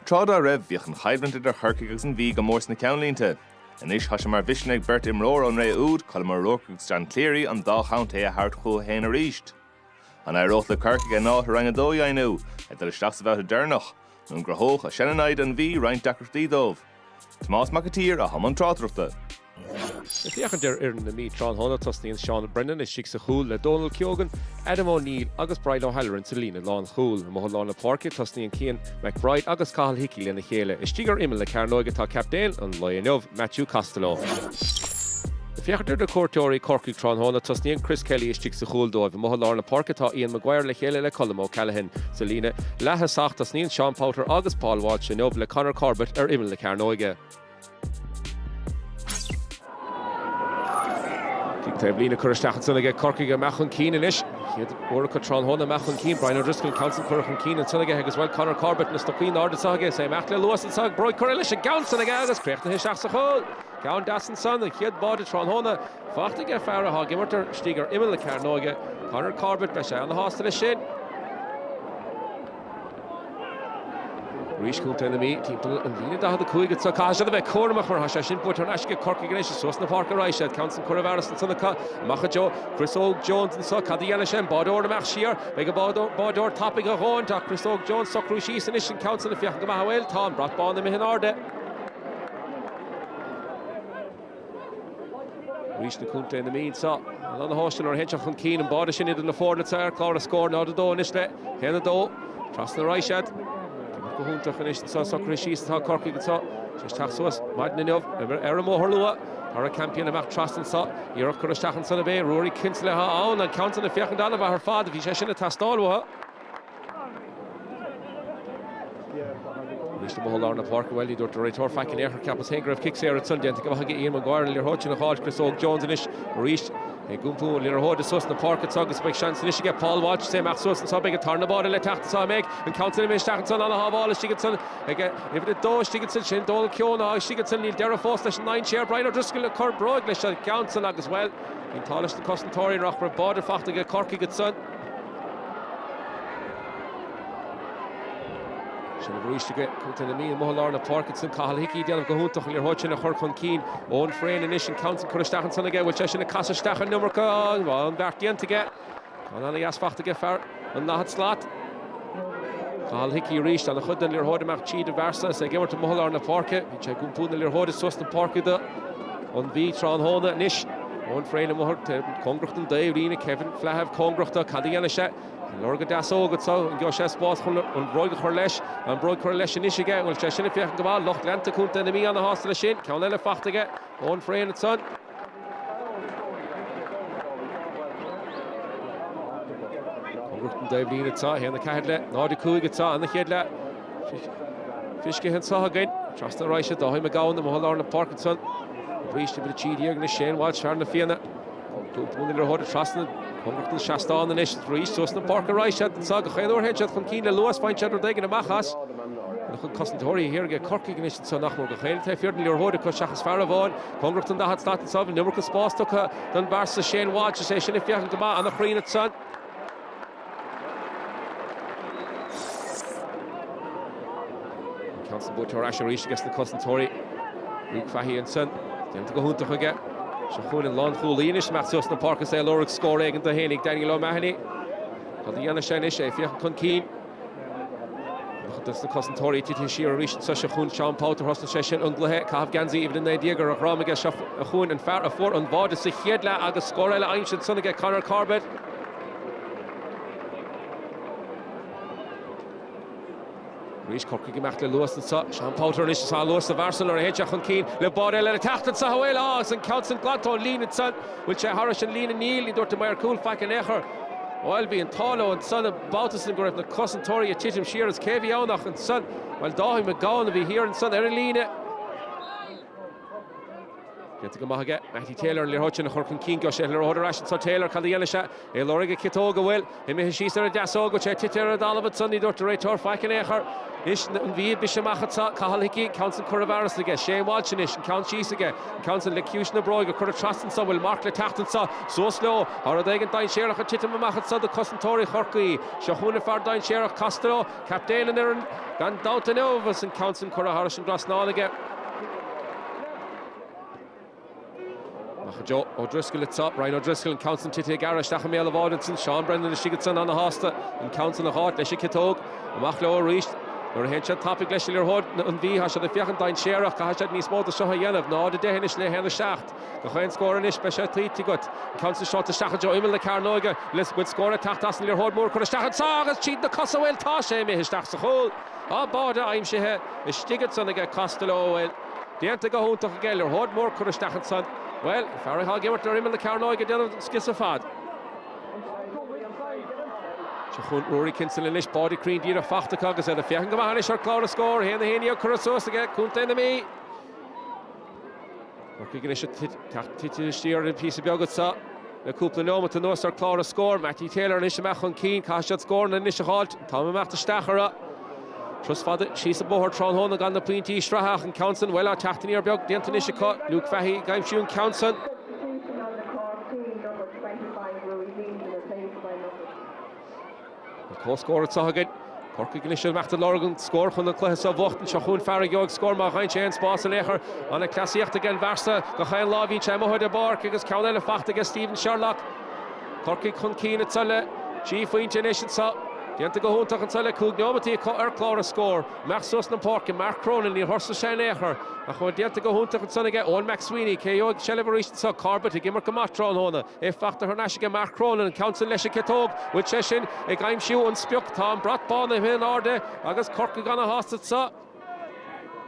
Tráda raibh bhíoch an chaidhlant idir Corcaigh agus an Mhí go mórs na ceannlínte. Anois thois mar bhisneag bert imróir an ré úd chuil mar rócaigh Stan Cléirí an dá chaint é a thart chó héin a ríist. An airrót le Corcaigh a náth rang a dóiainú, idir isteach sa bheith a dernach, nún grthóch a Seinnteoir an Mhí roint dacrtaí dómh. Tomás McAteer a Haman Trádrachta. If you can in the Meath Tron Honda Tusney and Sean Brennan is Shiksa Hool, Le Donald Kyogan, Adam O'Neill, Agus Bride O'Halloran and Selena Lawn Hool, Mohalana Parky, Tusney and Kean, McBride, Agus Cahill Hickey and the Hele, Stiger Imel, Carnoga Ta Captain, and Lionov, Matthew Costello. If you the Courtory, Corcaigh Tron Honda Tusney and Chris Kelly is Shiksa Hool Dove, Mohalana Parky, Ta Ian Maguire, Le Hele, Le Colmo, Callahan, Selena, Laha Sach Tusney and Sean Powter, Agus Paul Watch, and Le Connor Corbett, or Imel, Le Carnoga. Blina Currastachan Sunnaga, Corcaigh Machon Keen and Ish. He had Oracle Tron Hona Machon Keen, Brian O'Driscoll, Council Currachan Keen and Sunnaga as well, Connor Corbett, and Stockeen Ardasaga, say Machla Lewis and Sag, Broy Correlish, and Gown Sunnaga, as Breathnaigh Shachsachol, Gown Dasson Son, and Kiad Body Tron Hona, Fachtiga Farah Hagimmerter, Stiger Imel Carnoga, Connor Corbett, Besha on the hostel Shin. Rish Coulter in the Meath, people and Lina da the Kuig at Sakaja the Cormac or Hashin put her Nashka Corcaigh Ganesh, Susna Parker Raisha, Council Coravaris and Sunaka, Machajo, Chris Og Jones and Suck, the Yanishan, Bodor the Machshir, Mega Bodor topping a horn, Chris Og Jones, Sokrushis and Ishin Council if you have Gamahawel, Tom, brought Bond the Mihinarde. Rish the Coulter in the Meath, so on the hostel or Henchach and Keen and Bodishin in the Ford, it's our Clara scored now the door, Nishle, Henna Do, Trust the Raishad. Gohunta finished so Socrates to Corcaigh and so just taxos Madninov Eramo Horlua our champion of trust and so Europe Currastachan Son of Bay Rory Kinsler on and counting the Fiachandala of her father if she's in a Tastalwa Mr. Moholar na Park well do to return back in air Capos Hengrave kicks here at Sunday to go get Ian Maguire and Lear Hodge and Hodge Chris Og Jones and Ish reached Gumpu Lear Hodge sus na Park at Sogus big chance and get Paul Watch say Max Sus and so big a turn the ball and let tacht so make and counting him Stachenson on the half ball she gets on again if it does she gets in Shin Dol Kiona she gets in Neil Derrifos slash 9 chair Brian O'Driscoll a Kurt Broglish and Council as well in Talish the Costontori and Rockborough border fact to get Corcaigh gets on She'll reach to get to the Meath and Mohalar na Parkinson, Cahill Hickey, Dylan Gohuntach, Lear Hodgson, and Corcaigh Keen, Owen Frayne and Ishin Council Currastachan Son again, which is in a Casa Stachan number well, back the end to get. And on the Asfach to get far, and Nahat Slot. Cahill Hickey reached on the Hood and Lear Hodemach Cheat of Varsa, so again to Mohalar na Parkinson, which I can put in Lear Hod, Sus and Parkinson, on V, Tron Hona, Nish, Owen Frayne and Mohart, Congracht Dave, Rina, Kevin, Flahav, Congracht, Cadiana Shet. Lorga Daso got so and Josh Boss on Broig Corlesh and Broig Corlesh and Ishiga will Cheshin if you can go on Loch Lanta Kunt and me on the hostel Shin Caunella Fachtige on Frayne and Son Dave Lean at Saw here in the Cadlet Nordi Kuig at Saw and the Headlet Fishke and Saw again Trust the Raisha Dohi McGowan the Mohalar and Parkinson reached a bit of cheat here and the Shane Walsh Sharon the Fiona Pune their hood trusting Congrachtan Shasta on the nation reached so the Parker Rice at the Saga Khaynor Hedge from Keen Lewis find Cheddar Dagan and Machas and the Costontori here get Corcaigh Ignition so nach more Khayn Tay Fjord Lear Hood because Shachas Faravon Congrachtan that had started solving number spots took Dun Barsa Shane Watch session if you can come on the Freen at Son Council Butcher Asher reached against the Costontori Luke Fahy and Son then to go Hunter again Shachun and Lon Fulinish, Matsus na Parker say Lorik score egg into Hennig, Daniel O'Mahony. Got the Yanashanish, if you can keen. That's the Costontori Titishir reached such a Hun, Sean Powter, Hostel Session, Unglahe, Kav Ganzi, even in the Digger, Ramiga, Shafun, and Far Afor, and Vod, is the Hiedla, Agus Scorella, Einstein, Sonniga, Connor Corbett. Reach Corcaigh Machla Lewis and Such, Sean Powter and Ishsa Lewis, the Varsal or Hedgech and Keen, Le Bordel and Tacht and Sahawel, and Council Glato, Lean and Son, which Harish and Lean and Neil, Lidor to Meyer Cool, Fak and Echer, Oilby and Tolo and Son of Bautis and Goref, the Costontori, Chitim Shearers, Kevi Aunach and Son, while Dahi McGowan to be here and Son, Erelina. Get to go Mahaga, Matty Taylor and Lear Hodgson and Corcaigh Keen, Gosh, Lear Hoderash and so Taylor, Caldianisha, Eloriga Kitoga will, Emihishis or Dasogo, Titer and Donovan, Sunday Dr. Ray Tor, Fak and Echer. Ish An Mhí Bishamachata, Cahaliki, Council Curavaris again, Shane Walshinish, and Count Cheese again, Council Lecution of Broig, Curra Traston, will Mark Le Tachton, so slow, Haradegan Dine Sherach, Chitim Machatsa, the Cossentori Corcaigh, Shahuna Fardine Sherach Costello, Captain and Aaron, Gan Downton Overs, and Council Curraharish and Grasnall again. Joe O'Driscoll at top, Ryan O'Driscoll and Council Titi Garrish, Dachamel of Audinson, Sean Brendan, the Shigatson on the Hosta, and Council of Hart, Leshikitog, Machlo reached. Nor hencha topic leis le hod An Mhí has the fiachan dain sherach ka hasad ní smóta seo yenaf ná de dehnis le hen shacht go chain score is be títí gut Council shot the shacht jo imel le Carnoige let's with score tacht as le hod mór chu shacht sagas cheat the Cosawel tá sé me his tacht hol báda aim sé he is Stigatson ag Costello well dianta go hontach geller hod mór chu shacht son well Farry ha gimmert der imel le Carnoige den skissafad Rory Kinsel in this body cream dear fachta agus and a fiachan gamanish or clár score here the henio Cursos again Kunta An Mhí Corcaigh titi steer in piece of yogurt the couple no to no or clár score Matty Taylor and Ishmachon Keen Kashad score and Nish halt Tom Macht Stachera Trust father she's a boher tron hon on the pointy Sraith and Council well at tachtin near bog the Antonisha cut Luke Fahy game shooting Council Co-score at Sahagin. Corcaigh Glisha Macht Lorgan score on the class of Wachten Shahun Faragog score Mahain Chain Spas and Echer on a classic again Varsa Gachain Lavi Chamo de Bark against Caroline Facht against Stephen Sherlock Corcaigh Kunkeen at Sala buaicphointí nation sa Dianta go hontach an Sala Cúgnómatí clár score Mark Susnan Park and Mark Cronin near Horsa Shane Echer a chu dianta go hontach an Sala Owen Max Sweeney KO Shelevarishan sa Carbet to Gimmer Kamatron hona if Facht her Nashiga Mark Cronin and Council Lesha Ketog with Cheshin a game shoe and Spuk Tom Bratbon in order agus Corcaigh gonna hosted sa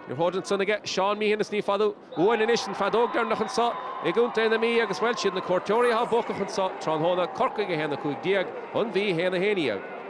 Your holding son again Sean Meath and Sní Fadu Owen Inishin Fadog down nach an sa Gunta An Mhí agus well in the Cortoria ha Bokach an sa Tron hona Corcaigh hen the Cúig Diag An Mhí hen the Héniag